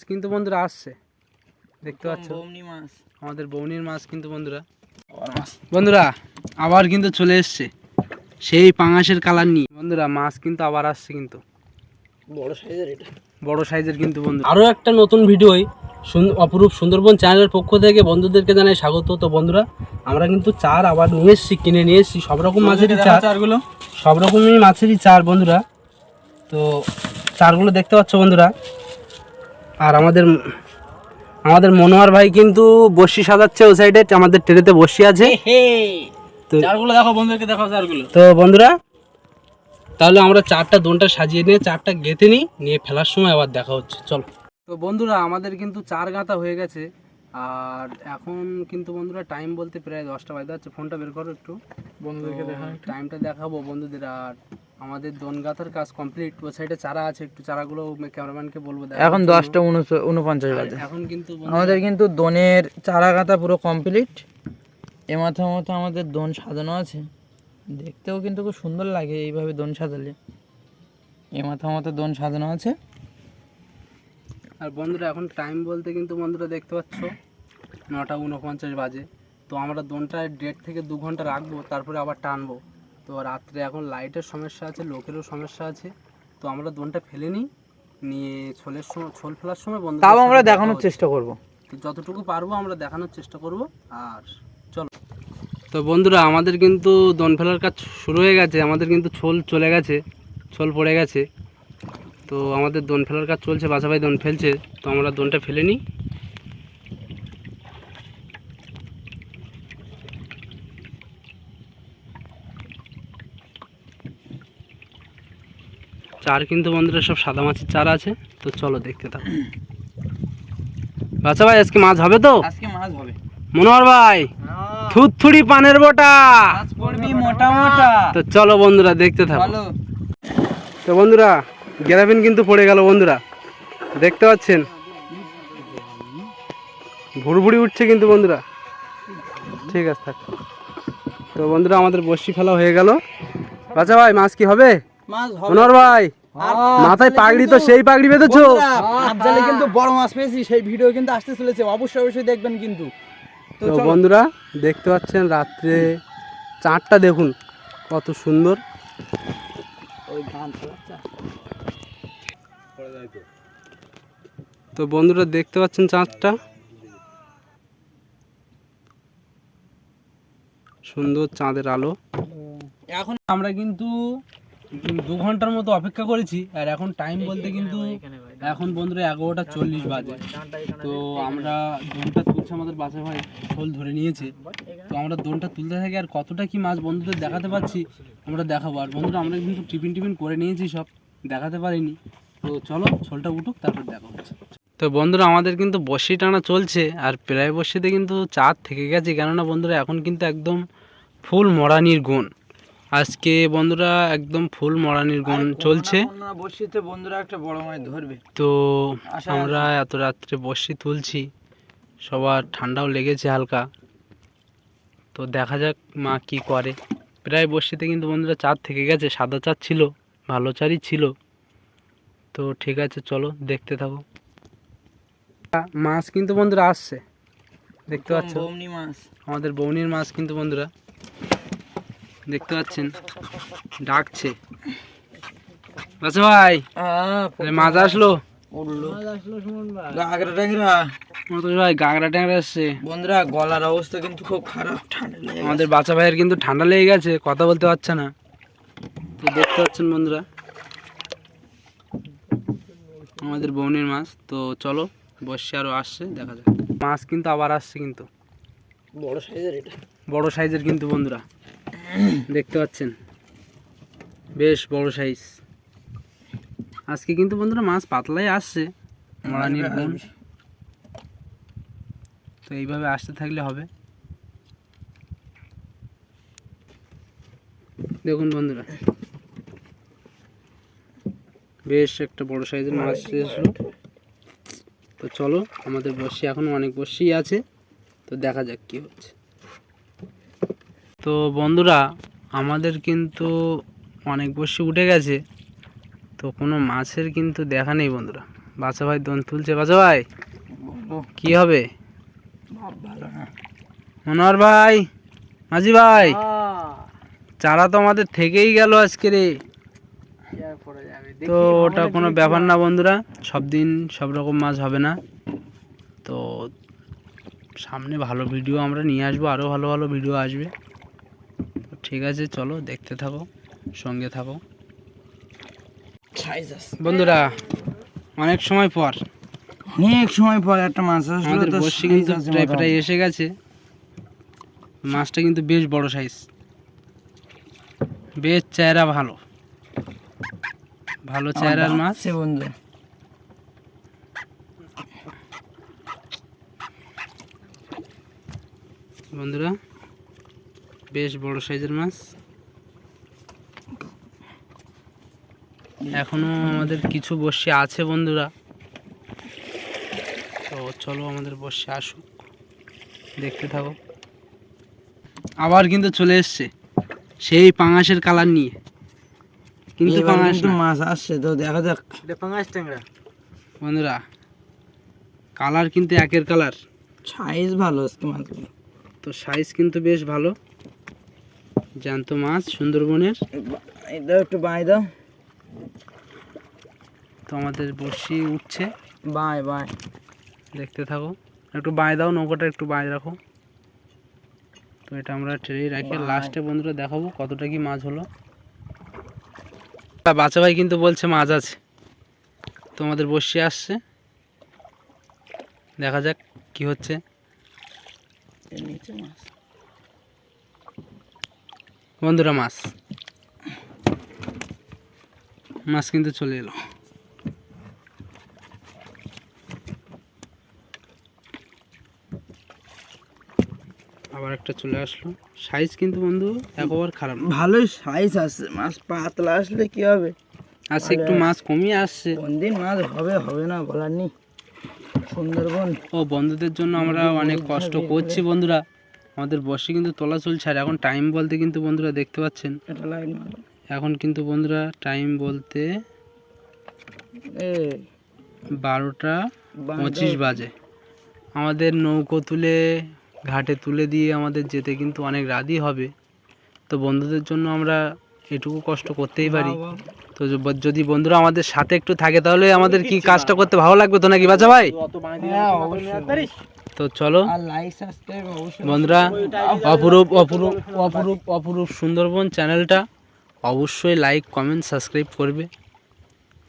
কিন্তু বন্ধুরা আসছে, দেখতে পাচ্ছ আমাদের বৌনির মাছ কিন্তু বন্ধুরা। বন্ধুরা আবার কিন্তু চলে এসছে সেই পাঙাশের কালার নিয়ে বন্ধুরা, মাছ কিন্তু আবার আসছে কিন্তু বড় সাইজের। এটা বড় সাইজের কিন্তু বন্ধু। আরও একটা নতুন ভিডিওই অপরূপ সুন্দরবন চ্যানেলের পক্ষ থেকে বন্ধুদেরকে জানাই স্বাগত। তো বন্ধুরা আমরা কিন্তু চার আবার নিয়ে এসেছি, কিনে নিয়ে এসেছি সব রকম মাছেরই চারগুলো, সব রকমই মাছেরই চার বন্ধুরা। তো চারগুলো দেখতে পাচ্ছ বন্ধুরা। আর আমাদের মনোহর ভাই কিন্তু বসি সাজাচ্ছে ওই সাইডে, আমাদের ট্রেতে বসি আছে। তো চারগুলো দেখো বন্ধুদেরকে, দেখো চারগুলো। তো বন্ধুরা তাহলে আমরা চারটা দোনটা সাজিয়ে নিয়ে চারটা গেঁথে নিয়ে ফেলার সময় আবার দেখা হচ্ছে, চলো। তো বন্ধুরা আমাদের কিন্তু চার গাঁথা হয়ে গেছে, আর এখন কিন্তু বন্ধুরা টাইম বলতে প্রায় 10টা বাজে যাচ্ছে। ফোনটা বের করো একটু, বন্ধুদেরকে দেখানো, টাইমটা দেখাবো বন্ধুদের। আর আমাদের দোন গাঁথার কাজ কমপ্লিট। ওই সাইডে চারা আছে, একটু চারাগুলো ক্যামেরাম্যানকে বলবো। এখন 10:49 বাজে। এখন কিন্তু আমাদের কিন্তু দোনের চারা গাঁথা পুরো কমপ্লিট। এ মাথা আমাদের দোন সাজানো আছে, দেখতেও কিন্তু খুব সুন্দর লাগে এইভাবে দোন সাজালে। এ মাথা দোন সাজানো আছে। আর বন্ধুরা এখন টাইম বলতে কিন্তু বন্ধুরা দেখতে পাচ্ছ 9:49 বাজে। তো আমরা দোনটা 1.5 থেকে 2 ঘন্টা রাখবো, তারপরে আবার টানবো। তো রাত্রে এখন লাইটের সমস্যা আছে, লোকেরও সমস্যা আছে। তো আমরা দোনটা ফেলে নিয়ে ছোল ফেলার সময় বন্ধু তাও আমরা দেখানোর চেষ্টা করব। তো যতটুকু পারবো আমরা দেখানোর চেষ্টা করব। আর চলো। তো বন্ধুরা আমাদের কিন্তু দোন ফেলার কাজ শুরু হয়ে গেছে, আমাদের কিন্তু ছোল চলে গেছে, ছোল পড়ে গেছে। তো আমাদের দোন ফেলার কাজ চলছে, বাসা ভাই দোন ফেলছে। তো আমরা দোনটা ফেলে নিই। চার কিন্তু বন্ধুরা সব সাদা মাছের চার আছে। তো চলো দেখতে থাকো। বাসা ভাই আজকে মাছ হবে তো? আজকে মাছ হবে মনোহর ভাই, থুতথুড়ি পানের বোটা মাছ পড়বি মোটা মোটা। তো চলো বন্ধুরা দেখতে থাকো। তো বন্ধুরা গ্রাফিন কিন্তু পড়ে গেল বন্ধুরা, দেখতে পাচ্ছেন ভুড়ভুড়ি উঠছে কিন্তু বন্ধুরা। ঠিক আছে থাক। তো বন্ধুরা আমাদের বড়শি ফেলা হয়ে গেল। বাচ্চা ভাই মাছ কি হবে? মনোহর ভাই মাথায় পাগড়ি, তো সেই পাগড়ি বেঁধেছো। জালে কিন্তু বড় মাছ পেয়েছি, সেই ভিডিও কিন্তু আসতে চলেছে, অবশ্যই দেখবেন কিন্তু। তো বন্ধুরা দেখতে পাচ্ছেন রাত্রে চাঁদটা দেখুন কত সুন্দর। তো বন্ধুরা দেখতে পাচ্ছেন চাঁদটা সুন্দর, চাঁদের আলো। এখন আমরা কিন্তু 2 ঘন্টার মতো অপেক্ষা করেছি। আর এখন টাইম বলতে কিন্তু এখন বন্ধুরা 11:40 বাজে। তো আমরা দোনটা তুলছি, আমাদের বাসা ভাই শোল ধরে নিয়েছে। তো আমরা দোনটা তুলতে থাকি, আর কতটা কি মাছ বন্ধুদের দেখাতে পারছি আমরা দেখাবো। আর বন্ধুরা আমরা কিন্তু টিফিন করে নিয়েছি, সব দেখাতে পারিনি। তো চলো শোলটা উঠুক, তারপর দেখা হচ্ছে। তো বন্ধুরা আমাদের কিন্তু বড়শি টানা চলছে, আর প্রায় বড়শিতে কিন্তু চার থেকে গেছে। কেননা বন্ধুরা এখন কিন্তু একদম ফুল মরানির গুণ। আজকে বন্ধুরা একদম ফুল মরানির গুণ চলছে। বর্ষিতে বন্ধুরা একটা বড় মাছ ধরবে। তো আমরা এত রাত্রে বড়শি তুলছি, সবার ঠান্ডাও লেগেছে হালকা। তো দেখা যাক মা কি করে। প্রায় বড়শিতে কিন্তু বন্ধুরা চার থেকে গেছে, সাদা চার ছিল, ভালো চারই ছিল। তো ঠিক আছে চলো দেখতে থাকো। মাছ কিন্তু বন্ধুরা আসছে, দেখতে পাচ্ছ আমাদের বৌনির মাছ কিন্তু বন্ধুরা দেখতে পাচ্ছেন ডাকছে। বাচ্চা ভাই মাছ আসলো, গাগরা ট্যাংরা আসছে বন্ধুরা। গলার অবস্থা কিন্তু খুব খারাপ, ঠান্ডা লেগে আমাদের বাচ্চা ভাইয়ের কিন্তু ঠান্ডা লেগে গেছে, কথা বলতে পারছে না। তো দেখতে পাচ্ছেন বন্ধুরা আমাদের বৌনির মাছ। তো চলো বর্ষি আরও আসছে, দেখা যাক। মাছ কিন্তু আবার আসছে, কিন্তু বড় সাইজের। এটা বড় সাইজের কিন্তু বন্ধুরা দেখতে পাচ্ছেন, বেশ বড় সাইজ। আজকে কিন্তু বন্ধুরা মাছ পাতলাই আসছে, মরানির গুণ। তো এইভাবে আসতে থাকলে হবে। দেখুন বন্ধুরা বেশ একটা বড় সাইজের মাছ এসেছিলো। তো চলো আমাদের বড়শি এখনও অনেক বড়শি আছে, তো দেখা যাক কি হচ্ছে। তো বন্ধুরা আমাদের কিন্তু অনেক বড়শি উঠে গেছে, তো কোনো মাছের কিন্তু দেখা নেই বন্ধুরা। বাচ্চা ভাই দোন তুলছে। বাচ্চা ভাই কি হবে? মনোহর ভাই, মাঝি ভাই, চারা তো আমাদের থেকেই গেল আজকে রে। তো ওটা কোনো ব্যাপার না বন্ধুরা, সব দিন সব রকম মাছ হবে না। তো সামনে ভালো ভিডিও আমরা নিয়ে আসবো, আরও ভালো ভালো ভিডিও আসবে। তো ঠিক আছে, চলো দেখতে থাকো, সঙ্গে থাকো বন্ধুরা। অনেক সময় পর একটা মাছ আসলো, আমাদের তো বড়শি কিন্তু প্রায় এসে গেছে। মাছটা কিন্তু বেশ বড় সাইজ, বেশ চেহারা ভালো, ভালো চেহারার মাছ বন্ধু। বন্ধুরা, বেশ বড় সাইজের মাছ। এখনো আমাদের কিছু বড়শি আছে বন্ধুরা। তো চলো আমাদের বড়শি আসুক, দেখতে থাকো। আবার কিন্তু চলে এসছে সেই পাঙাশের কালার নিয়ে, কিন্তু পাঙাশ না। মাছ আসছে, তো দেখা যাক। পাঙাশ ট্যাংরা বন্ধুরা, কালার কিন্তু একের কালার, সাইজ ভালো আজকে মাছগুলো। তো সাইজ কিন্তু বেশ ভালো, জ্যান্ত মাছ সুন্দরবনের। এটা একটু বাই দাও। তো আমাদের বড়শি উঠছে, বাই বাই, দেখতে থাকো। একটু বাঁয় দাও, নৌকাটা একটু বাঁয় রাখো। তো এটা আমরা ট্রে রাখি, লাস্টে বন্ধুরা দেখাবো কতটা কি মাছ হলো। বাচ্চা ভাই কিন্তু বলছে মাছ আছে, তো আমাদের বড়শি আসছে, দেখা যাক কি হচ্ছে। বন্ধুরা মাছ মাছ কিন্তু চলে এলো। আবার একটা চলে আসলো, সাইজ কিন্তু বন্ধু একবার খারাপ না, ভালোই সাইজ আছে। মাছ পাতলা আসলে কি হবে, আজকে একটু মাছ কমিয়ে আসছে। কোন দিন মাছ হবে হবে না বলার নেই। সুন্দরবন ও বন্ধুদের জন্য আমরা অনেক কষ্ট করছি বন্ধুরা, আমাদের বর্ষে কিন্তু তোলা চলছে। আর এখন টাইম বলতে কিন্তু বন্ধুরা দেখতে পাচ্ছেন, এখন কিন্তু বন্ধুরা টাইম বলতে 12:25 বাজে। আমাদের নৌকো তুলে ঘাটে তুলে দিয়ে আমাদের যেতে কিন্তু অনেক রাতই হবে। তো বন্ধুদের জন্য আমরা এটুকু কষ্ট করতেই পারি। তো যদি বন্ধুরা আমাদের সাথে একটু থাকে তাহলে আমাদের কি কাজটা করতে ভালো লাগবে তো, নাকি বাচ্চা ভাই? তো চলো বন্ধুরা, অপরূপ অপরূপ অপরূপ অপরূপ সুন্দরবন চ্যানেলটা অবশ্যই লাইক কমেন্ট সাবস্ক্রাইব করবে।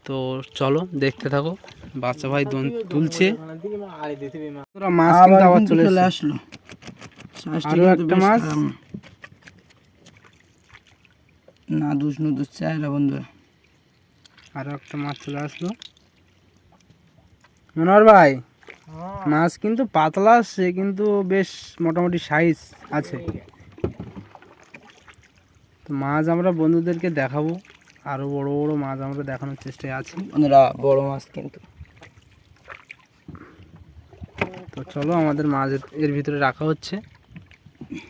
তো চলো দেখতে থাকো, বাচ্চা ভাই দোন তুলছে। মাছ কিন্তু আবার চলে আসলো, আরো একটা মাছ। নাদুস নুদুস চায়রা বন্ধুরা, আরো একটা মাছ চলে আসলো। মনোহর ভাই, মাছ কিন্তু পাতলা আসছে, কিন্তু বেশ মোটামুটি সাইজ আছে। তো মাছ আমরা বন্ধুদেরকে দেখাবো, আরো বড় বড় মাছ আমরা দেখানোর চেষ্টায় আছি বন্ধুরা। বড় মাছ কিন্তু। তো চলো আমাদের মাছ এর ভিতরে রাখা হচ্ছে,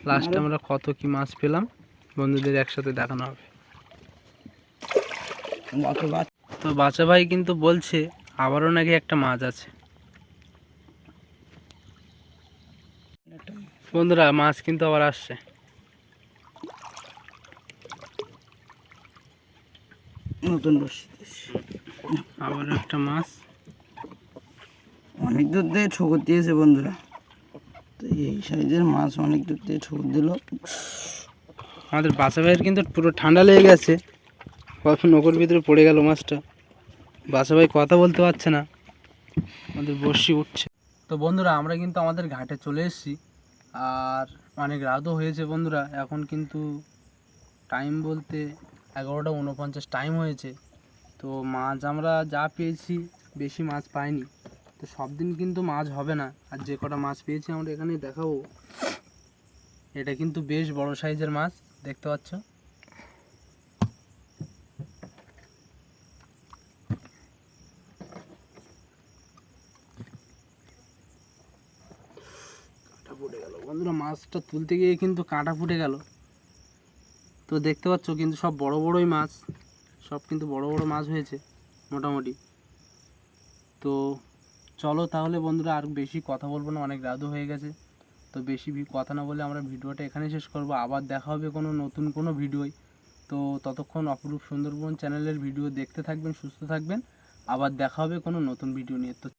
লাস্টে আমরা কত কি মাছ পেলাম বন্ধুদের একসাথে দেখানো হবে। তো বাচ্চা ভাই কিন্তু বলছে আবারও নাকি একটা মাছ আছে। বন্ধুরা মাছ কিন্তু আবার আসছে, নতুন আবার একটা মাছ। অনেক দূর দিয়ে ঠোকর দিয়েছে বন্ধুরা, তো এই সাইজের মাছ অনেক দূর দিয়ে ঠোকর দিল। আমাদের বাচ্চা ভাইয়ের কিন্তু পুরো ঠান্ডা লেগে গেছে, কখন নৌকোর ভিতরে পড়ে গেল মাছটা। বাচ্চা ভাই কথা বলতে পারছে না, আমাদের বড়শি উঠছে। তো বন্ধুরা আমরা কিন্তু আমাদের ঘাটে চলে এসেছি, আর অনেক রাতও হয়েছে বন্ধুরা। এখন কিন্তু টাইম বলতে 11:49 টাইম হয়েছে। তো মাছ আমরা যা পেয়েছি, বেশি মাছ পাইনি। তো সব দিন কিন্তু মাছ হবে না, আর যে কটা মাছ পেয়েছি আমরা এখানে দেখাবো। এটা কিন্তু বেশ বড় সাইজের মাছ, দেখতে পাচ্ছ। কাঁটা ফুটে গেল বন্ধুরা, মাছটা তুলতে গিয়ে কিন্তু কাঁটা ফুটে গেল। তো দেখতে পাচ্ছ কিন্তু সব বড় বড়ই মাছ, সব কিন্তু বড় বড় মাছ হয়েছে মোটামুটি। তো চলো তাহলে বন্ধুরা, আর বেশি কথা বলবো না, অনেক রাতও হয়ে গেছে। তো বেশি কথা না বলে আমরা ভিডিওটা এখানে শেষ করব। আবার দেখা হবে কোনো নতুন কোনো ভিডিওয়। তো ততক্ষণ অপরূপ সুন্দরবন চ্যানেলের ভিডিও দেখতে থাকবেন, সুস্থ থাকবেন। আবার দেখা হবে কোনো নতুন ভিডিও নিয়ে। তো